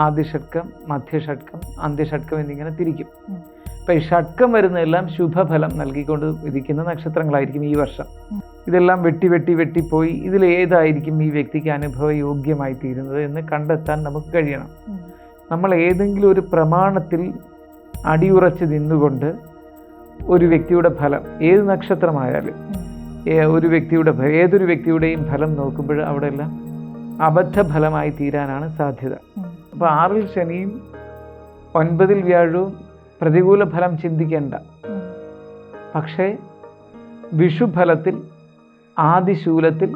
ആദിഷഡ്കം, മധ്യഷഡ്കം, അന്ത്യഷഡ്കം എന്നിങ്ങനെ തിരിക്കും. അപ്പം ഈ ഷഡ്കം വരുന്നതെല്ലാം ശുഭഫലം നൽകിക്കൊണ്ട് ഇരിക്കുന്ന നക്ഷത്രങ്ങളായിരിക്കും ഈ വർഷം. ഇതെല്ലാം വെട്ടിപ്പോയി ഇതിലേതായിരിക്കും ഈ വ്യക്തിക്ക് അനുഭവയോഗ്യമായി തീരുന്നത് എന്ന് കണ്ടെത്താൻ നമുക്ക് കഴിയണം. നമ്മൾ ഏതെങ്കിലും ഒരു പ്രമാണത്തിൽ അടിയുറച്ച് നിന്നുകൊണ്ട് ഒരു വ്യക്തിയുടെ ഫലം, ഏത് നക്ഷത്രമായാലും ഏതൊരു വ്യക്തിയുടെയും ഫലം നോക്കുമ്പോൾ അവിടെ എല്ലാം അബദ്ധഫലമായി തീരാനാണ് സാധ്യത. അപ്പോൾ 6-ൽ ശനിയും 9-ൽ വ്യാഴവും പ്രതികൂല ഫലം ചിന്തിക്കേണ്ട. പക്ഷേ വിഷുഫലത്തിൽ ആദിശൂലത്തിൽ.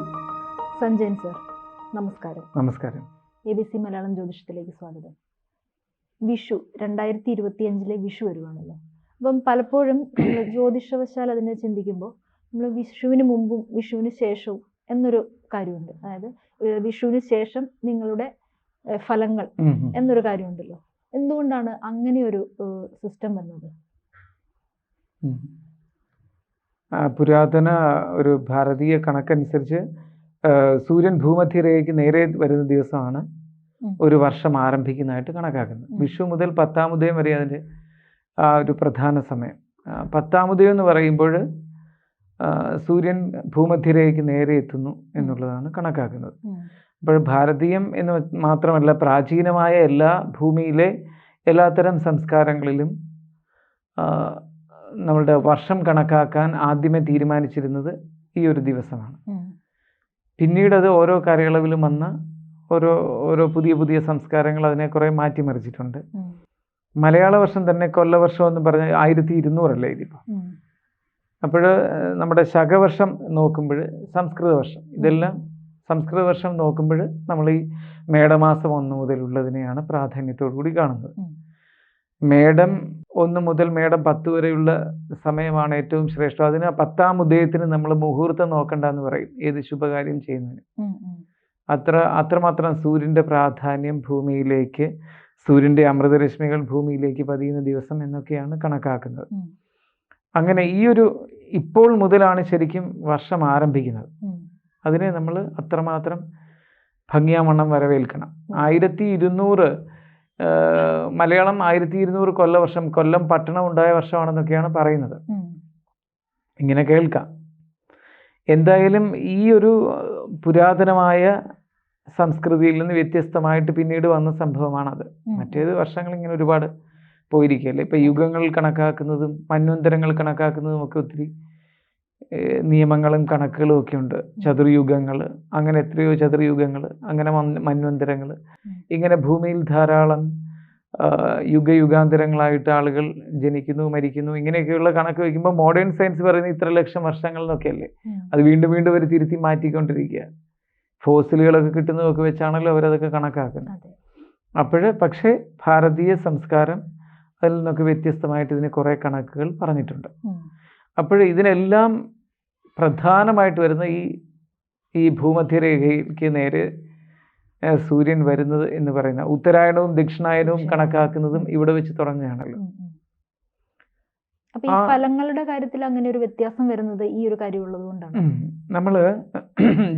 സഞ്ജയൻ സർ, നമസ്കാരം. നമസ്കാരം. ABC മലയാളം ജ്യോതിഷത്തിലേക്ക് സ്വാഗതം. വിഷു 2025 വിഷു വരുവാണല്ലോ. അപ്പം പലപ്പോഴും നമ്മൾ ജ്യോതിഷവശാൽ അതിനെ ചിന്തിക്കുമ്പോൾ നമ്മൾ വിഷുവിന് മുമ്പും വിഷുവിന് ശേഷവും എന്നൊരു കാര്യമുണ്ട്. അതായത് വിഷുവിന് ശേഷം നിങ്ങളുടെ ഫലങ്ങൾ എന്നൊരു കാര്യമുണ്ടല്ലോ. എന്തുകൊണ്ടാണ് അങ്ങനെ ഒരു സിസ്റ്റം വന്നത്? പുരാതന ഒരു ഭാരതീയ കണക്കനുസരിച്ച് സൂര്യൻ ഭൂമധ്യരേഖയ്ക്ക് നേരെ വരുന്ന ദിവസമാണ് ഒരു വർഷം ആരംഭിക്കുന്നതായിട്ട് കണക്കാക്കുന്നത്. വിഷു മുതൽ 10-ാം ഉദയം വരെ അതിൻ്റെ ഒരു പ്രധാന സമയം. 10-ാം ഉദയം എന്ന് പറയുമ്പോൾ സൂര്യൻ ഭൂമധ്യരേഖയ്ക്ക് നേരെ എത്തുന്നു എന്നുള്ളതാണ് കണക്കാക്കുന്നത്. അപ്പോൾ ഭാരതീയം എന്ന് മാത്രമല്ല, പ്രാചീനമായ ഭൂമിയിലെ എല്ലാത്തരം സംസ്കാരങ്ങളിലും നമ്മളുടെ വർഷം കണക്കാക്കാൻ ആദ്യമേ തീരുമാനിച്ചിരുന്നത് ഈ ഒരു ദിവസമാണ്. പിന്നീട് അത് ഓരോ കാലയളവിലും വന്ന ഓരോ പുതിയ സംസ്കാരങ്ങൾ അതിനെ കുറെ മാറ്റിമറിച്ചിട്ടുണ്ട്. മലയാള വർഷം തന്നെ കൊല്ലവർഷം എന്ന് പറഞ്ഞ 1200 അല്ലേ ഇതിപ്പോൾ. അപ്പോൾ നമ്മുടെ ശകവർഷം നോക്കുമ്പോൾ സംസ്കൃത വർഷം, ഇതെല്ലാം സംസ്കൃത വർഷം നോക്കുമ്പോൾ നമ്മൾ ഈ മേടമാസം 1 മുതലുള്ളതിനെയാണ് പ്രാധാന്യത്തോടു കൂടി കാണുന്നത്. മേടം 1 മുതൽ മേടം 10 വരെയുള്ള സമയമാണ് ഏറ്റവും ശ്രേഷ്ഠം. അതിന് 10-ാം ഉദയത്തിന് നമ്മൾ മുഹൂർത്തം നോക്കണ്ടെന്ന് പറയും ഏത് ശുഭകാര്യം ചെയ്യുന്നതിന്. അത്രമാത്രം സൂര്യൻ്റെ പ്രാധാന്യം ഭൂമിയിലേക്ക്, സൂര്യൻ്റെ അമൃതരശ്മികൾ ഭൂമിയിലേക്ക് പതിയുന്ന ദിവസം എന്നൊക്കെയാണ് കണക്കാക്കുന്നത്. അങ്ങനെ ഇപ്പോൾ മുതലാണ് ശരിക്കും വർഷം ആരംഭിക്കുന്നത്. അതിനെ നമ്മൾ അത്രമാത്രം ഭംഗിയാവണ്ണം വരവേൽക്കണം. 1200 മലയാളം 1200 കൊല്ലവർഷം, കൊല്ലം പട്ടണം ഉണ്ടായ വർഷമാണെന്നൊക്കെയാണ് പറയുന്നത്. ഇങ്ങനെ കേൾക്കാം. എന്തായാലും ഈ ഒരു പുരാതനമായ സംസ്കൃതിയിൽ നിന്ന് വ്യത്യസ്തമായിട്ട് പിന്നീട് വന്ന സംഭവമാണത്. മറ്റേത് വർഷങ്ങൾ ഇങ്ങനെ ഒരുപാട് പോയിരിക്കുകയല്ലേ. ഇപ്പം യുഗങ്ങൾ കണക്കാക്കുന്നതും മന്വന്തരങ്ങൾ കണക്കാക്കുന്നതും ഒക്കെ ഒത്തിരി നിയമങ്ങളും കണക്കുകളും ഒക്കെ ഉണ്ട്. ചതുർയുഗങ്ങൾ, അങ്ങനെ എത്രയോ ചതുർയുഗങ്ങൾ, അങ്ങനെ മന്വന്തരങ്ങൾ, ഇങ്ങനെ ഭൂമിയിൽ ധാരാളം യുഗാന്തരങ്ങളായിട്ട് ആളുകൾ ജനിക്കുന്നു, മരിക്കുന്നു, ഇങ്ങനെയൊക്കെയുള്ള കണക്ക് വയ്ക്കുമ്പോൾ മോഡേൺ സയൻസ് പറയുന്നത് ഇത്ര ലക്ഷം വർഷങ്ങൾ എന്നൊക്കെയല്ലേ. അത് വീണ്ടും അവർ തിരുത്തി മാറ്റിക്കൊണ്ടിരിക്കുക. ഫോസിലുകളൊക്കെ കിട്ടുന്നതൊക്കെ വെച്ചാണല്ലോ അവരതൊക്കെ കണക്കാക്കുന്നത്. പക്ഷേ ഭാരതീയ സംസ്കാരം അതിൽ നിന്നൊക്കെ വ്യത്യസ്തമായിട്ട് ഇതിന് കുറേ കണക്കുകൾ പറഞ്ഞിട്ടുണ്ട്. ഇതിനെല്ലാം പ്രധാനമായിട്ട് വരുന്ന ഈ ഭൂമധ്യരേഖയ്ക്ക് നേരെ സൂര്യൻ വരുന്നത് എന്ന് പറയുന്ന ഉത്തരായണവും ദക്ഷിണായനവും കണക്കാക്കുന്നതും ഇവിടെ വെച്ച് തുടങ്ങുകയാണല്ലോ. ഈ ഫലങ്ങളുടെ കാര്യത്തിൽ അങ്ങനെ ഒരു വ്യത്യാസം വരുന്നത് ഈ ഒരു കാര്യം ഉള്ളത് കൊണ്ടാണ്. നമ്മള്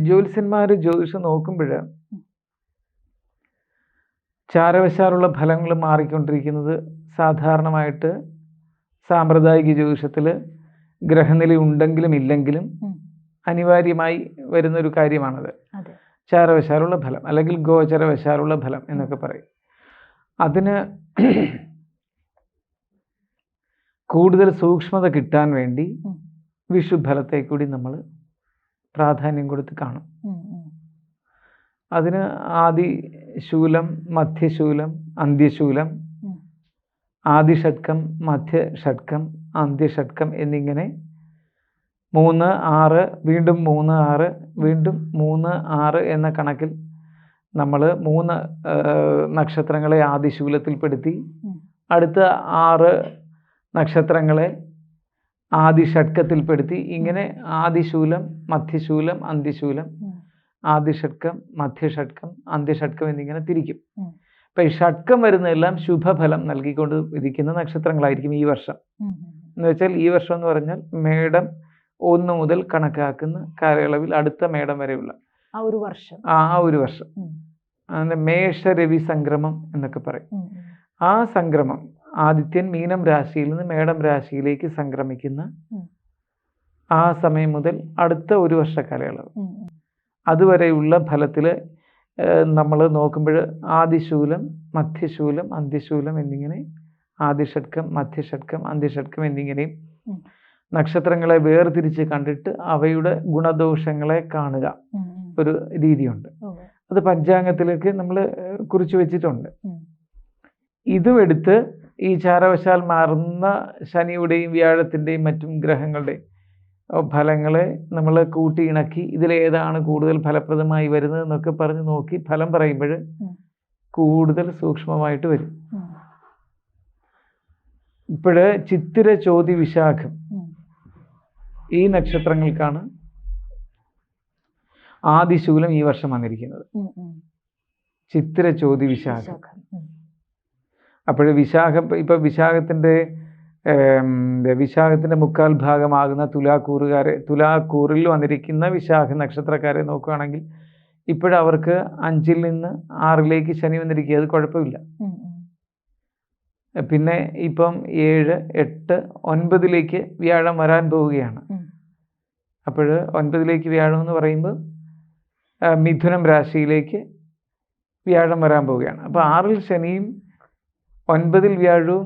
ജ്യോത്സ്യന്മാര് ജ്യോതിഷം നോക്കുമ്പോൾ ചാരവശാലുള്ള ഫലങ്ങൾ മാറിക്കൊണ്ടിരിക്കുന്നത് സാധാരണമായിട്ട് സാമ്പ്രദായിക ജ്യോതിഷത്തിൽ ഗ്രഹനില ഉണ്ടെങ്കിലും ഇല്ലെങ്കിലും അനിവാര്യമായി വരുന്നൊരു കാര്യമാണത്. ചാരവശാലുള്ള ഫലം അല്ലെങ്കിൽ ഗോചരവശാലുള്ള ഫലം എന്നൊക്കെ പറയും. അതിന് കൂടുതൽ സൂക്ഷ്മത കിട്ടാൻ വേണ്ടി വിഷുഫലത്തെ കൂടി നമ്മൾ പ്രാധാന്യം കൊടുത്ത് കാണും. അതിന് ആദിശൂലം, മധ്യശൂലം, അന്ത്യശൂലം, ആദിഷഡ്കം, മധ്യഷഡ്കം, അന്ത്യഷഡ്കം എന്നിങ്ങനെ 3, 6, വീണ്ടും 3, 6, വീണ്ടും 3, 6 എന്ന കണക്കിൽ നമ്മൾ 3 നക്ഷത്രങ്ങളെ ആദിശൂലത്തിൽപ്പെടുത്തി അടുത്ത 6 നക്ഷത്രങ്ങളെ ആദിഷഡ്കത്തിൽപ്പെടുത്തി ഇങ്ങനെ ആദിശൂലം, മധ്യശൂലം, അന്ത്യശൂലം, ആദിഷഡ്കം, മധ്യഷഡ്കം, അന്ത്യഷഡ്കം എന്നിങ്ങനെ തിരിക്കും. അപ്പം ഈ ഷഡ്കം വരുന്നതെല്ലാം ശുഭഫലം നൽകിക്കൊണ്ട് ഇരിക്കുന്ന നക്ഷത്രങ്ങളായിരിക്കും ഈ വർഷം. എന്ന് വെച്ചാൽ ഈ വർഷം എന്ന് പറഞ്ഞാൽ മേടം 1 മുതൽ കണക്കാക്കുന്ന കാലയളവിൽ അടുത്ത മേടം വരെയുള്ള ആ ഒരു വർഷം അതിൻ്റെ മേഷരവി സംക്രമം എന്നൊക്കെ പറയും. ആ സംക്രമം ആദിത്യൻ മീനം രാശിയിൽ നിന്ന് മേടം രാശിയിലേക്ക് സംക്രമിക്കുന്ന ആ സമയം മുതൽ അടുത്ത ഒരു വർഷ കാലയളവ് അതുവരെയുള്ള ഫലത്തിൽ നമ്മൾ നോക്കുമ്പോൾ ആദിശൂലം, മധ്യശൂലം, അന്ത്യശൂലം എന്നിങ്ങനെ ആദിഷഡ്കം, മധ്യഷഡ്കം, അന്ത്യഷഡ്കം എന്നിങ്ങനെയും നക്ഷത്രങ്ങളെ വേർതിരിച്ച് കണ്ടിട്ട് അവയുടെ ഗുണദോഷങ്ങളെ കാണുക ഒരു രീതിയുണ്ട്. അത് പഞ്ചാംഗത്തിലേക്ക് നമ്മൾ കുറിച്ച് വെച്ചിട്ടുണ്ട്. ഇതും എടുത്ത് ഈ ചാരവശാൽ മാറുന്ന ശനിയുടെയും വ്യാഴത്തിൻ്റെയും മറ്റും ഗ്രഹങ്ങളുടെയും ഫലങ്ങളെ നമ്മൾ കൂട്ടിയിണക്കി ഇതിലേതാണ് കൂടുതൽ ഫലപ്രദമായി വരുന്നത് എന്നൊക്കെ പറഞ്ഞ് നോക്കി ഫലം പറയുമ്പോൾ കൂടുതൽ സൂക്ഷ്മമായിട്ട് വരും. ഇപ്പോഴ് ചിത്തിര, ചോതി, വിശാഖം ഈ നക്ഷത്രങ്ങൾക്കാണ് ആദിശൂലം ഈ വർഷം വന്നിരിക്കുന്നത്. ചിത്തിര, ചോതി, വിശാഖം. അപ്പോൾ ഇപ്പൊ വിശാഖത്തിന്റെ മുക്കാൽ ഭാഗമാകുന്ന തുലാക്കൂറിൽ വന്നിരിക്കുന്ന വിശാഖ നക്ഷത്രക്കാരെ നോക്കുകയാണെങ്കിൽ ഇപ്പോഴവർക്ക് 5-ൽ നിന്ന് 6-ലേക്ക് ശനി വന്നിരിക്കുക. അത് കുഴപ്പമില്ല. പിന്നെ ഇപ്പം 7, 8, 9-ലേക്ക് വ്യാഴം വരാൻ പോവുകയാണ്. അപ്പോൾ 9-ലേക്ക് വ്യാഴം എന്ന് പറയുമ്പോൾ മിഥുനം രാശിയിലേക്ക് വ്യാഴം വരാൻ പോവുകയാണ്. അപ്പോൾ 6-ൽ ശനിയും 9-ൽ വ്യാഴവും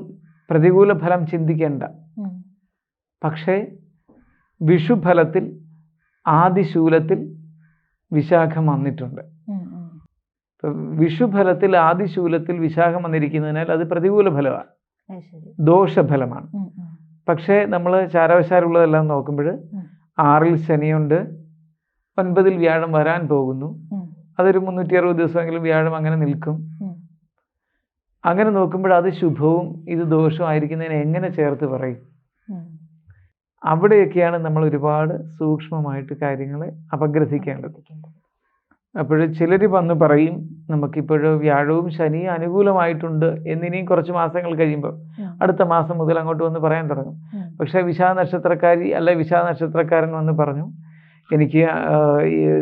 പ്രതികൂല ഫലം ചിന്തിക്കേണ്ട. പക്ഷേ വിഷുഫലത്തിൽ ആദിശൂലത്തിൽ വിശാഖം വന്നിട്ടുണ്ട്. വിഷുഫലത്തിൽ ആദിശൂലത്തിൽ വിശാഖം വന്നിരിക്കുന്നതിനാൽ അത് പ്രതികൂല ഫലമാണ്, ദോഷഫലമാണ്. പക്ഷേ നമ്മൾ ചാരവശാലുള്ളതെല്ലാം നോക്കുമ്പോൾ 6-ൽ ശനിയുണ്ട്, 9-ൽ വ്യാഴം വരാൻ പോകുന്നു. അതൊരു 360 ദിവസമെങ്കിലും വ്യാഴം അങ്ങനെ നിൽക്കും. അങ്ങനെ നോക്കുമ്പോൾ അത് ശുഭവും ഇത് ദോഷമായിരിക്കുന്നതിന് എങ്ങനെ ചേർത്ത് പറയും? അവിടെയൊക്കെയാണ് നമ്മൾ ഒരുപാട് സൂക്ഷ്മമായിട്ട് കാര്യങ്ങളെ അപഗ്രഥിക്കേണ്ടത്. അപ്പോൾ ചിലർ വന്ന് പറയും നമുക്കിപ്പോഴും വ്യാഴവും ശനിയും അനുകൂലമായിട്ടുണ്ട് എന്നിനിയും കുറച്ച് മാസങ്ങൾ കഴിയുമ്പോൾ അടുത്ത മാസം മുതൽ അങ്ങോട്ട് വന്ന് പറയാൻ തുടങ്ങും. പക്ഷേ വിശാഖ നക്ഷത്രക്കാരി അല്ല വിശാഖ നക്ഷത്രക്കാരൻ വന്ന് പറഞ്ഞു എനിക്ക്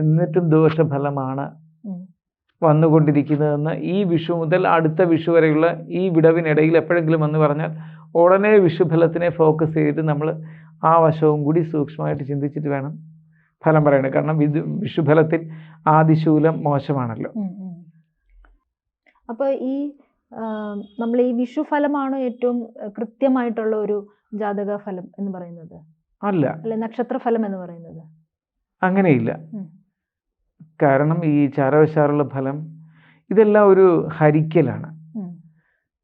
എന്നിട്ടും ദോഷഫലമാണ് വന്നുകൊണ്ടിരിക്കുന്നതെന്ന് ഈ വിഷു മുതൽ അടുത്ത വിഷു വരെയുള്ള ഈ വിടവിനിടയിൽ എപ്പോഴെങ്കിലും വന്ന് പറഞ്ഞാൽ ഉടനെ വിഷുഫലത്തിനെ ഫോക്കസ് ചെയ്തിട്ട് നമ്മൾ ആ വശവും കൂടി സൂക്ഷ്മമായിട്ട് ചിന്തിച്ചിട്ട് വേണം ഫലം പറയണം. കാരണം വിഷുഫലത്തിൽ ആദിശൂലം മോശമാണല്ലോ. അപ്പോൾ നമ്മൾ ഈ വിഷുഫലമാണോ ഏറ്റവും കൃത്യമായിട്ടുള്ള ഒരു ജാതക ഫലം എന്ന് പറയുന്നത്? അല്ല, നക്ഷത്രഫലം എന്ന് പറയുന്നത് അങ്ങനെയില്ല. കാരണം ഈ ചാരവശാലുള്ള ഫലം ഇതെല്ലാം ഒരു ഹരിക്കലാണ്.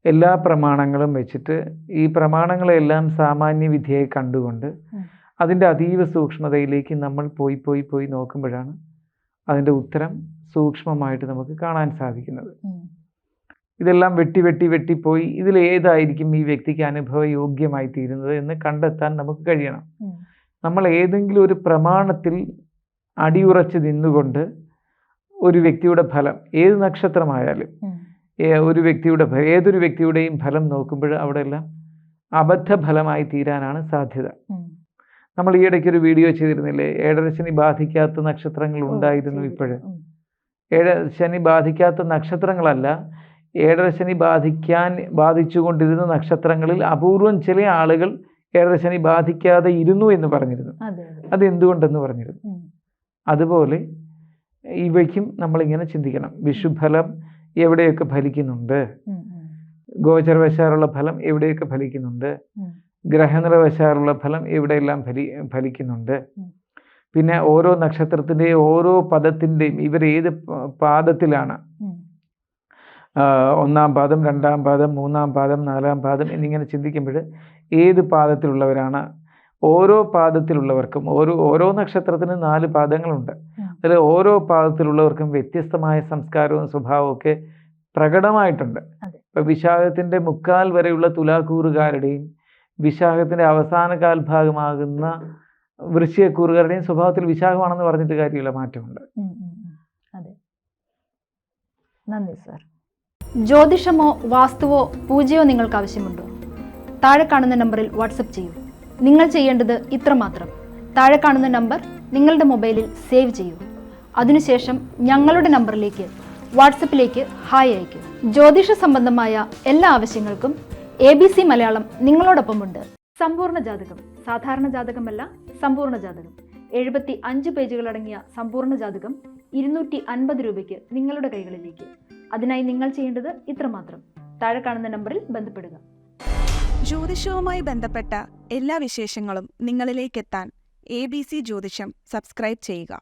എല്ലാ പ്രമാണങ്ങളും വെച്ചിട്ട് ഈ പ്രമാണങ്ങളെല്ലാം സാമാന്യ വിധിയായി കണ്ടുകൊണ്ട് അതിൻ്റെ അതീവ സൂക്ഷ്മതയിലേക്ക് നമ്മൾ പോയി നോക്കുമ്പോഴാണ് അതിൻ്റെ ഉത്തരം സൂക്ഷ്മമായിട്ട് നമുക്ക് കാണാൻ സാധിക്കുന്നത്. ഇതെല്ലാം വെട്ടിപ്പോയി ഇതിലേതായിരിക്കും ഈ വ്യക്തിക്ക് അനുഭവയോഗ്യമായി തീരുന്നത് എന്ന് കണ്ടെത്താൻ നമുക്ക് കഴിയണം. നമ്മൾ ഏതെങ്കിലും ഒരു പ്രമാണത്തിൽ അടിയുറച്ച് നിന്നുകൊണ്ട് ഒരു വ്യക്തിയുടെ ഫലം ഏത് നക്ഷത്രമായാലും ഏതൊരു വ്യക്തിയുടെയും ഫലം നോക്കുമ്പോൾ അവിടെ എല്ലാം അബദ്ധഫലമായി തീരാനാണ് സാധ്യത. നമ്മൾ ഈയിടയ്ക്ക് ഒരു വീഡിയോ ചെയ്തിരുന്നില്ലേ, 7.5 ശനി ബാധിക്കാത്ത നക്ഷത്രങ്ങൾ ഉണ്ടായിരുന്നു. ഇപ്പോഴും 7.5 ശനി ബാധിക്കാത്ത നക്ഷത്രങ്ങളല്ല, 7.5 ശനി ബാധിച്ചുകൊണ്ടിരുന്ന നക്ഷത്രങ്ങളിൽ അപൂർവം ചില ആളുകൾ 7.5 ശനി ബാധിക്കാതെ ഇരുന്നു എന്ന് പറഞ്ഞിരുന്നു. അത് എന്തുകൊണ്ടെന്ന് പറഞ്ഞിരുന്നു. അതുപോലെ ഇവയ്ക്കും നമ്മളിങ്ങനെ ചിന്തിക്കണം. വിഷുഫലം എവിടെയൊക്കെ ഫലിക്കുന്നുണ്ട്, ഗോചരവശാലുള്ള ഫലം എവിടെയൊക്കെ ഫലിക്കുന്നുണ്ട്, ഗ്രഹനിലവശാലുള്ള ഫലം എവിടെയെല്ലാം ഫലിക്കുന്നുണ്ട്, പിന്നെ ഓരോ നക്ഷത്രത്തിൻ്റെയും ഓരോ പദത്തിൻ്റെയും ഇവരേത് പാദത്തിലാണ്, 1-ാം പാദം, 2-ാം പാദം, 3-ാം പാദം, 4-ാം പാദം എന്നിങ്ങനെ ചിന്തിക്കുമ്പോൾ ഏത് പാദത്തിലുള്ളവരാണ്. ഓരോ പാദത്തിലുള്ളവർക്കും ഓരോ നക്ഷത്രത്തിന് 4 പാദങ്ങളുണ്ട്. അതിൽ ഓരോ പാദത്തിലുള്ളവർക്കും വ്യത്യസ്തമായ സംസ്കാരവും സ്വഭാവവും ഒക്കെ പ്രകടമായിട്ടുണ്ട്. ഇപ്പം വിശാഖത്തിൻ്റെ മുക്കാൽ വരെയുള്ള തുലാക്കൂറുകാരുടെയും വിശാഖത്തിൻ്റെ അവസാന കാൽഭാഗമാകുന്ന വൃശ്ചികക്കൂറുകാരുടെയും സ്വഭാവത്തിൽ വിശാഖമാണെന്ന് പറഞ്ഞിട്ട് കാര്യമില്ല, മാറ്റമുണ്ട്. അതെ, നന്ദി സർ. ജ്യോതിഷമോ വാസ്തുവോ പൂജയോ നിങ്ങൾക്ക് ആവശ്യമുണ്ടോ? താഴെ കാണുന്ന നമ്പറിൽ വാട്സപ്പ് ചെയ്യൂ. നിങ്ങൾ ചെയ്യേണ്ടത് ഇത്രമാത്രം: താഴെ കാണുന്ന നമ്പർ നിങ്ങളുടെ മൊബൈലിൽ സേവ് ചെയ്യൂ. അതിനുശേഷം ഞങ്ങളുടെ നമ്പറിലേക്ക് വാട്സപ്പിലേക്ക് ഹായ് അയയ്ക്കൂ. ജ്യോതിഷ സംബന്ധമായ എല്ലാ ആവശ്യങ്ങൾക്കും ABC മലയാളം നിങ്ങളോടൊപ്പമുണ്ട്. സമ്പൂർണ്ണ ജാതകം, സാധാരണ ജാതകമല്ല, സമ്പൂർണ്ണ ജാതകം. 75 പേജുകളടങ്ങിയ സമ്പൂർണ്ണ ജാതകം 250 രൂപയ്ക്ക് നിങ്ങളുടെ കൈകളിലേക്ക്. അതിനായി നിങ്ങൾ ചെയ്യേണ്ടത് ഇത്രമാത്രം: താഴെ കാണുന്ന നമ്പറിൽ ബന്ധപ്പെടുക. ജ്യോതിഷവുമായി ബന്ധപ്പെട്ട എല്ലാ വിശേഷങ്ങളും നിങ്ങളിലേക്കെത്താൻ ABC ജ്യോതിഷം സബ്സ്ക്രൈബ് ചെയ്യുക.